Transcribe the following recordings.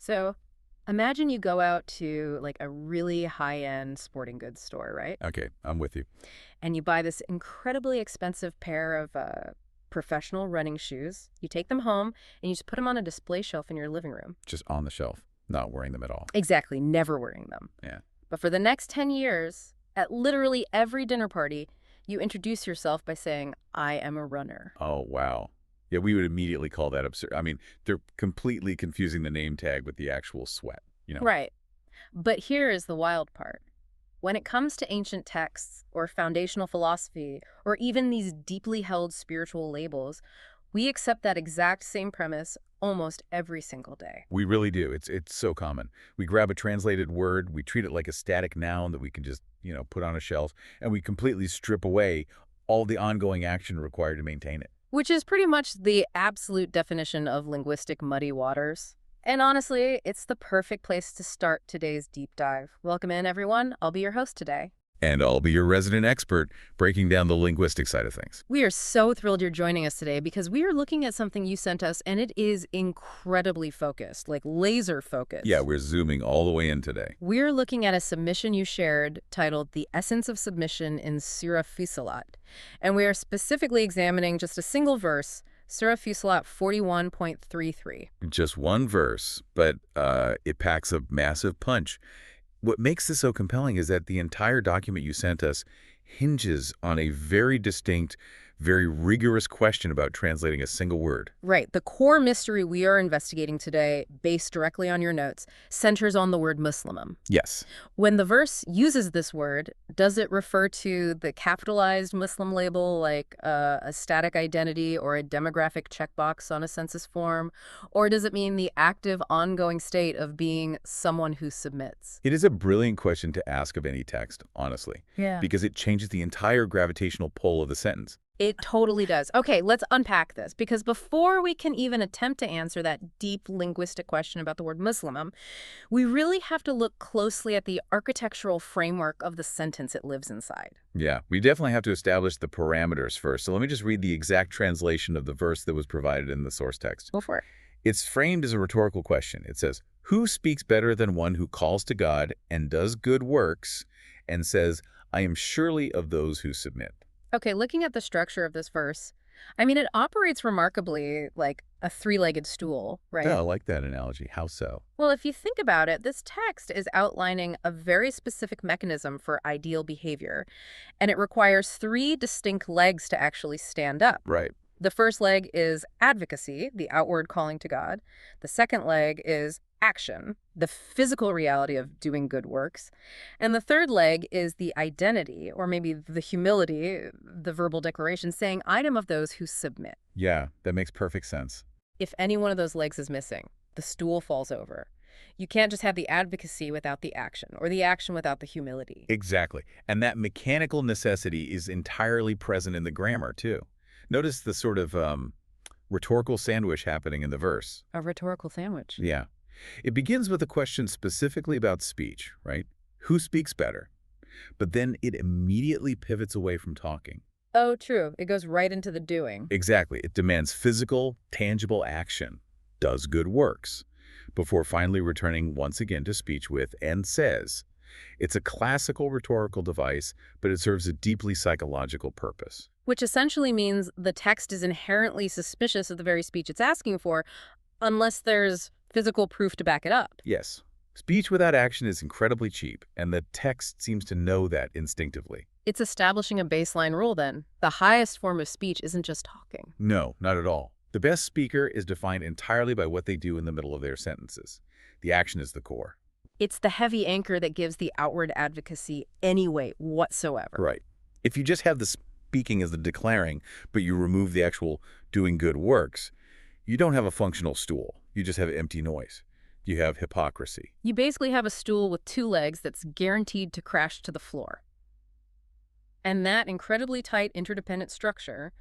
So imagine you go out to like a really high-end sporting goods store, right? Okay, I'm with you. And you buy this incredibly expensive pair of professional running shoes. You take them home and you just put them on a display shelf in your living room. Just on the shelf, not wearing them at all. Exactly, never wearing them. Yeah. But for the next 10 years, at literally every dinner party, you introduce yourself by saying, I am a runner. Oh, wow. Yeah, we would immediately call that absurd. I mean, they're completely confusing the name tag with the actual sweat. Right. But here is the wild part. When it comes to ancient texts or foundational philosophy or even these deeply held spiritual labels, we accept that exact same premise almost every single day. We really do. It's so common. We grab a translated word, we treat it like a static noun that we can just put on a shelf, and we completely strip away all the ongoing action required to maintain it. Which is pretty much the absolute definition of linguistic muddy waters. And honestly, it's the perfect place to start today's deep dive. Welcome in, everyone. I'll be your host today. And I'll be your resident expert breaking down the linguistic side of things. We are so thrilled you're joining us today because we are looking at something you sent us, and it is incredibly focused, like laser focused. Yeah, we're zooming all the way in today. We're looking at a submission you shared titled The Essence of Submission in Sura Fussilat. And we are specifically examining just a single verse, Sura Fussilat 41.33. Just one verse, but it packs a massive punch. What makes this so compelling is that the entire document you sent us hinges on a very distinct, very rigorous question about translating a single word. Right. The core mystery we are investigating today, based directly on your notes, centers on the word Muslimum. Yes. When the verse uses this word, does it refer to the capitalized Muslim label, like a static identity or a demographic checkbox on a census form? Or does it mean the active, ongoing state of being someone who submits? It is a brilliant question to ask of any text, honestly, Yeah. because it changes the entire gravitational pull of the sentence. It totally does. Okay, let's unpack this, because before we can even attempt to answer that deep linguistic question about the word Muslimum, we really have to look closely at the architectural framework of the sentence it lives inside. Yeah, we definitely have to establish the parameters first. So let me just read the exact translation of the verse that was provided in the source text. Go for it. It's framed as a rhetorical question. It says, "Who speaks better than one who calls to God and does good works and says, I am surely of those who submit." Okay, looking at the structure of this verse, I mean, it operates remarkably like a three-legged stool, right? Yeah, I like that analogy. How so? Well, if you think about it, this text is outlining a very specific mechanism for ideal behavior, and it requires three distinct legs to actually stand up. Right. The first leg is advocacy, the outward calling to God. The second leg is action, the physical reality of doing good works. And the third leg is the identity, or maybe the humility, the verbal declaration saying, I am of those who submit. Yeah, that makes perfect sense. If any one of those legs is missing, the stool falls over. You can't just have the advocacy without the action, or the action without the humility. Exactly. And that mechanical necessity is entirely present in the grammar, too. Notice the sort of rhetorical sandwich happening in the verse. A rhetorical sandwich. Yeah. It begins with a question specifically about speech, right? Who speaks better? But then it immediately pivots away from talking. Oh, true. It goes right into the doing. Exactly. It demands physical, tangible action, does good works, before finally returning once again to speech with and says. It's a classical rhetorical device, but it serves a deeply psychological purpose. Which essentially means the text is inherently suspicious of the very speech it's asking for, unless there's physical proof to back it up. Yes, speech without action is incredibly cheap, and the text seems to know that instinctively. It's establishing a baseline rule, then. The highest form of speech isn't just talking. No, not at all. The best speaker is defined entirely by what they do in the middle of their sentences. The action is the core. It's the heavy anchor that gives the outward advocacy any weight whatsoever. Right. If you just have the speaking as the declaring, but you remove the actual doing good works, you don't have a functional stool. You just have empty noise. You have hypocrisy. You basically have a stool with two legs that's guaranteed to crash to the floor. And that incredibly tight interdependent structure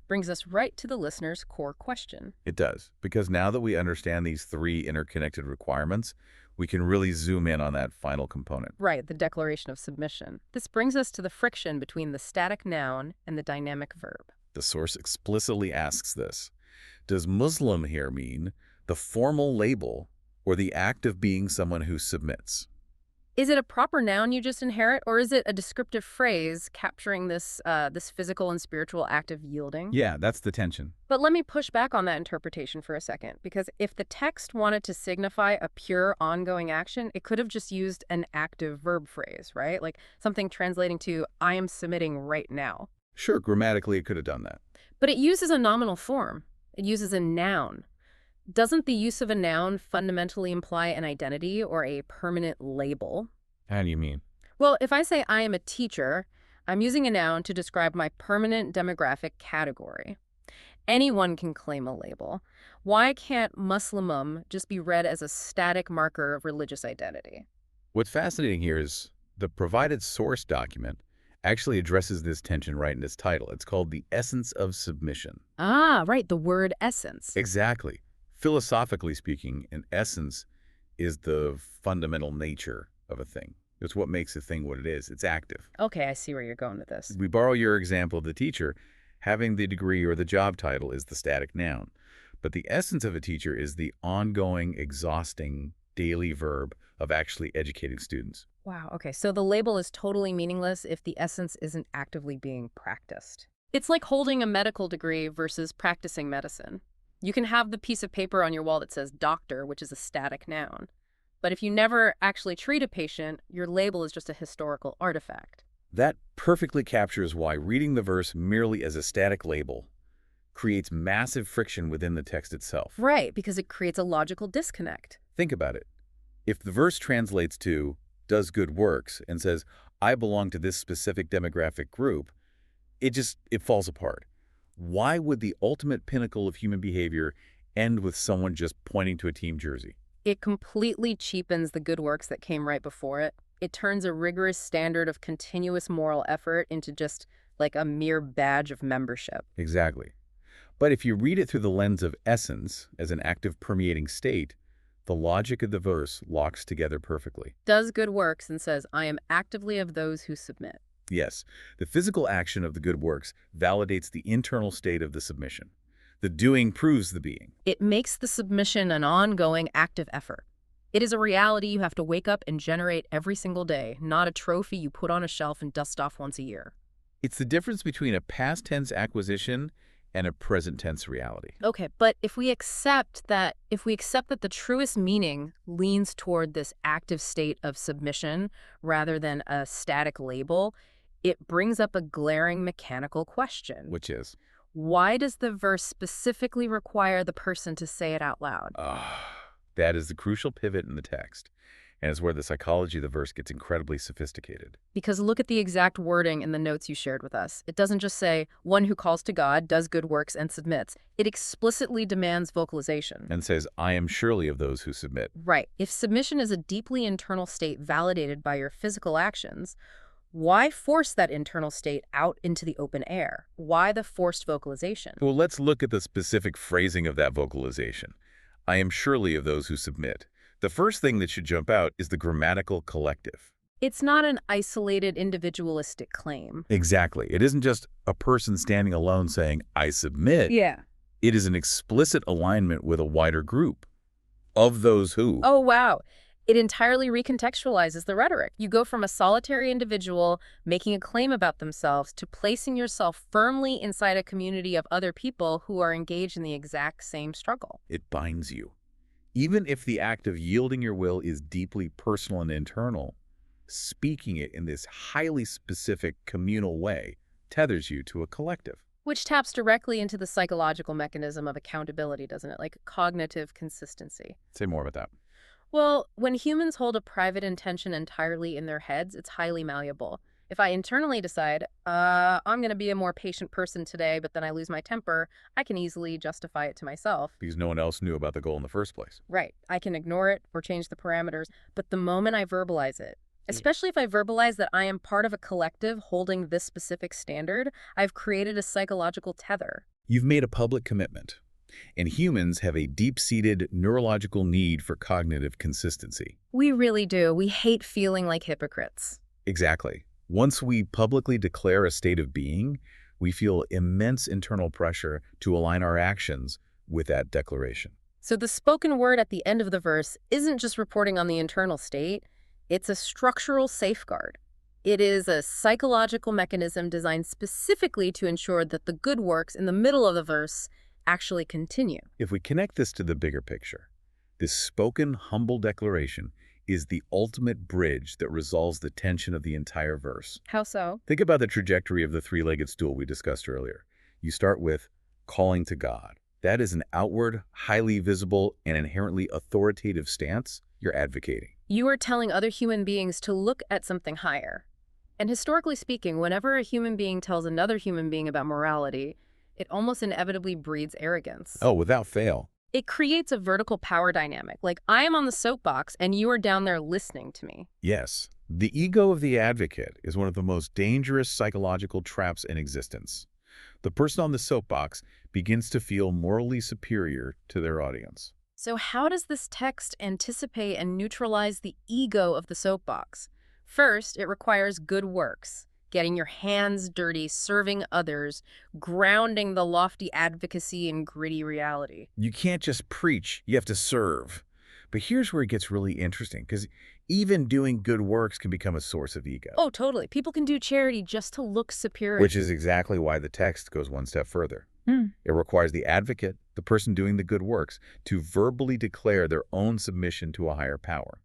brings us right to the listener's core question. It does, because now that we understand these three interconnected requirements, we can really zoom in on that final component. Right, the declaration of submission. This brings us to the friction between the static noun and the dynamic verb. The source explicitly asks this. Does Muslim here mean the formal label, or the act of being someone who submits. Is it a proper noun you just inherit, or is it a descriptive phrase capturing this physical and spiritual act of yielding? Yeah, that's the tension. But let me push back on that interpretation for a second, because if the text wanted to signify a pure ongoing action, it could have just used an active verb phrase, right? Like something translating to, I am submitting right now. Sure, grammatically it could have done that. But it uses a nominal form. It uses a noun. Doesn't the use of a noun fundamentally imply an identity or a permanent label? How do you mean? Well, if I say I am a teacher, I'm using a noun to describe my permanent demographic category. Anyone can claim a label. Why can't Muslimum just be read as a static marker of religious identity? What's fascinating here is the provided source document actually addresses this tension right in its title. It's called The Essence of Submission. Ah, right, the word essence. Exactly. Philosophically speaking, an essence is the fundamental nature of a thing. It's what makes a thing what it is. It's active. Okay, I see where you're going with this. We borrow your example of the teacher. Having the degree or the job title is the static noun. But the essence of a teacher is the ongoing, exhausting, daily verb of actually educating students. Wow, okay, so the label is totally meaningless if the essence isn't actively being practiced. It's like holding a medical degree versus practicing medicine. You can have the piece of paper on your wall that says doctor, which is a static noun. But if you never actually treat a patient, your label is just a historical artifact. That perfectly captures why reading the verse merely as a static label creates massive friction within the text itself. Right, because it creates a logical disconnect. Think about it. If the verse translates to does good works and says, I belong to this specific demographic group, it falls apart. Why would the ultimate pinnacle of human behavior end with someone just pointing to a team jersey? It completely cheapens the good works that came right before it. It turns a rigorous standard of continuous moral effort into just like a mere badge of membership. Exactly. But if you read it through the lens of essence as an active permeating state, the logic of the verse locks together perfectly. Does good works and says, I am actively of those who submit. Yes, the physical action of the good works validates the internal state of the submission. The doing proves the being. It makes the submission an ongoing active effort. It is a reality you have to wake up and generate every single day, not a trophy you put on a shelf and dust off once a year. It's the difference between a past tense acquisition and a present tense reality. Okay, but if we accept that the truest meaning leans toward this active state of submission rather than a static label, it brings up a glaring mechanical question. Which is? Why does the verse specifically require the person to say it out loud? That is the crucial pivot in the text, and it's where the psychology of the verse gets incredibly sophisticated. Because look at the exact wording in the notes you shared with us. It doesn't just say, one who calls to God, does good works, and submits. It explicitly demands vocalization. And says, I am surely of those who submit. Right. If submission is a deeply internal state validated by your physical actions, why force that internal state out into the open air? Why the forced vocalization? Well, let's look at the specific phrasing of that vocalization. I am surely of those who submit. The first thing that should jump out is the grammatical collective. It's not an isolated individualistic claim. Exactly. It isn't just a person standing alone saying, I submit. Yeah. It is an explicit alignment with a wider group of those who. Oh, wow. It entirely recontextualizes the rhetoric. You go from a solitary individual making a claim about themselves to placing yourself firmly inside a community of other people who are engaged in the exact same struggle. It binds you. Even if the act of yielding your will is deeply personal and internal, speaking it in this highly specific communal way tethers you to a collective. Which taps directly into the psychological mechanism of accountability, doesn't it? Like cognitive consistency. Say more about that. Well, when humans hold a private intention entirely in their heads, it's highly malleable. If I internally decide, I'm going to be a more patient person today, but then I lose my temper, I can easily justify it to myself. Because no one else knew about the goal in the first place. Right. I can ignore it or change the parameters. But the moment I verbalize it, especially if I verbalize that I am part of a collective holding this specific standard, I've created a psychological tether. You've made a public commitment. And humans have a deep-seated neurological need for cognitive consistency. We really do. We hate feeling like hypocrites. Exactly. Once we publicly declare a state of being, we feel immense internal pressure to align our actions with that declaration. So the spoken word at the end of the verse isn't just reporting on the internal state, it's a structural safeguard. It is a psychological mechanism designed specifically to ensure that the good works in the middle of the verse actually continue. If we connect this to the bigger picture, this spoken, humble declaration is the ultimate bridge that resolves the tension of the entire verse. How so? Think about the trajectory of the three-legged stool we discussed earlier. You start with calling to God. That is an outward, highly visible, and inherently authoritative stance you're advocating. You are telling other human beings to look at something higher. And historically speaking, whenever a human being tells another human being about morality, it almost inevitably breeds arrogance. Oh, without fail. It creates a vertical power dynamic, like I am on the soapbox and you are down there listening to me. Yes, the ego of the advocate is one of the most dangerous psychological traps in existence. The person on the soapbox begins to feel morally superior to their audience. So how does this text anticipate and neutralize the ego of the soapbox? First, it requires good works, getting your hands dirty, serving others, grounding the lofty advocacy in gritty reality. You can't just preach, you have to serve. But here's where it gets really interesting, because even doing good works can become a source of ego. Oh, totally. People can do charity just to look superior. Which is exactly why the text goes one step further. It requires the advocate, the person doing the good works, to verbally declare their own submission to a higher power.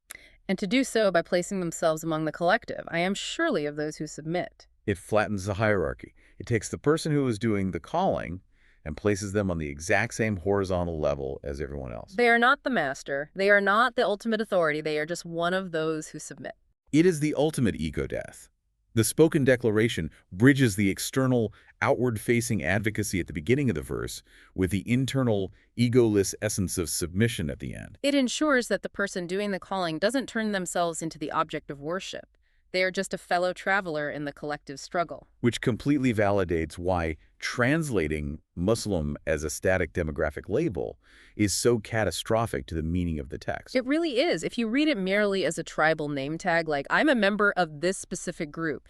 And to do so by placing themselves among the collective. I am surely of those who submit. It flattens the hierarchy. It takes the person who is doing the calling and places them on the exact same horizontal level as everyone else. They are not the master. They are not the ultimate authority. They are just one of those who submit. It is the ultimate ego death. The spoken declaration bridges the external, outward-facing advocacy at the beginning of the verse with the internal, egoless essence of submission at the end. It ensures that the person doing the calling doesn't turn themselves into the object of worship. They are just a fellow traveler in the collective struggle. Which completely validates why translating Muslim as a static demographic label is so catastrophic to the meaning of the text. It really is. If you read it merely as a tribal name tag, like I'm a member of this specific group,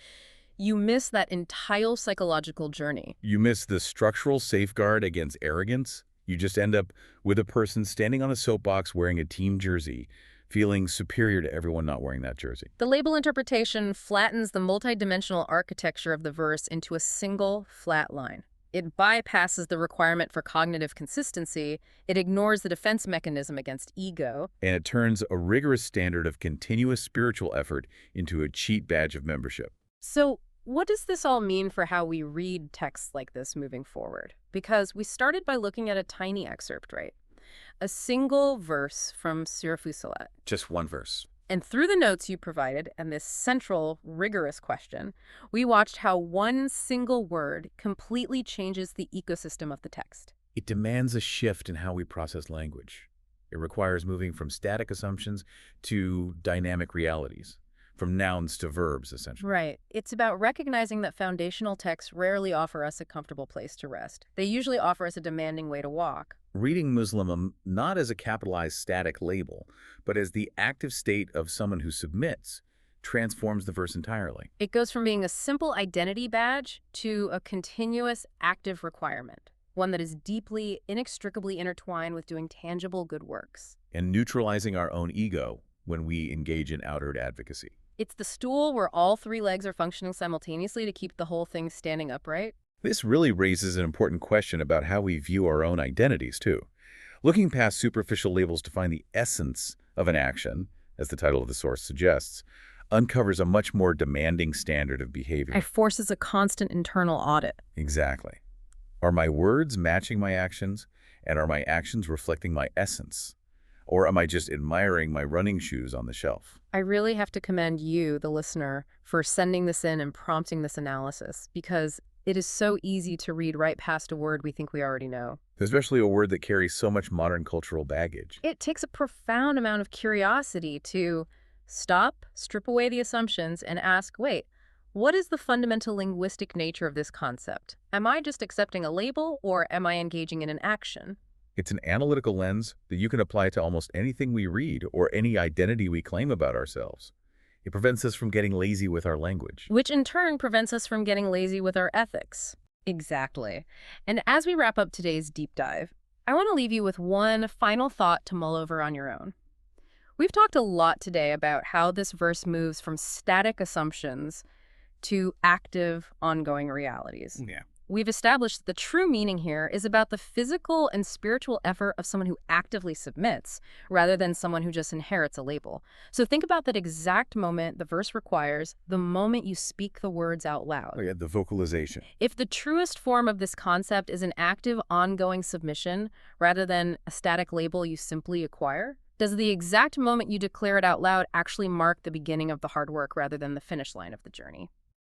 you miss that entire psychological journey. You miss the structural safeguard against arrogance. You just end up with a person standing on a soapbox wearing a team jersey, feeling superior to everyone not wearing that jersey. The label interpretation flattens the multidimensional architecture of the verse into a single flat line. It bypasses the requirement for cognitive consistency. It ignores the defense mechanism against ego. And it turns a rigorous standard of continuous spiritual effort into a cheat badge of membership. So what does this all mean for how we read texts like this moving forward? Because we started by looking at a tiny excerpt, right? A single verse from Sura Fussilat. Just one verse. And through the notes you provided and this central, rigorous question, we watched how one single word completely changes the ecosystem of the text. It demands a shift in how we process language. It requires moving from static assumptions to dynamic realities, from nouns to verbs, essentially. Right. It's about recognizing that foundational texts rarely offer us a comfortable place to rest. They usually offer us a demanding way to walk. Reading Muslim not as a capitalized static label, but as the active state of someone who submits, transforms the verse entirely. It goes from being a simple identity badge to a continuous active requirement, one that is deeply, inextricably intertwined with doing tangible good works. And neutralizing our own ego when we engage in outward advocacy. It's the stool where all three legs are functioning simultaneously to keep the whole thing standing upright. This really raises an important question about how we view our own identities, too. Looking past superficial labels to find the essence of an action, as the title of the source suggests, uncovers a much more demanding standard of behavior. It forces a constant internal audit. Exactly. Are my words matching my actions, and are my actions reflecting my essence? Or am I just admiring my running shoes on the shelf? I really have to commend you, the listener, for sending this in and prompting this analysis, because it is so easy to read right past a word we think we already know. Especially a word that carries so much modern cultural baggage. It takes a profound amount of curiosity to stop, strip away the assumptions, and ask, wait, what is the fundamental linguistic nature of this concept? Am I just accepting a label, or am I engaging in an action? It's an analytical lens that you can apply to almost anything we read or any identity we claim about ourselves. It prevents us from getting lazy with our language. Which in turn prevents us from getting lazy with our ethics. Exactly. And as we wrap up today's deep dive, I want to leave you with one final thought to mull over on your own. We've talked a lot today about how this verse moves from static assumptions to active, ongoing realities. Yeah. We've established that the true meaning here is about the physical and spiritual effort of someone who actively submits, rather than someone who just inherits a label. So think about that exact moment the verse requires, the moment you speak the words out Oh, loud. yeah, the vocalization. If the truest form of this concept is an active, ongoing submission, rather than a static label you simply acquire, does the exact moment you declare it out loud actually mark the beginning of the hard work rather than the finish line of the journey?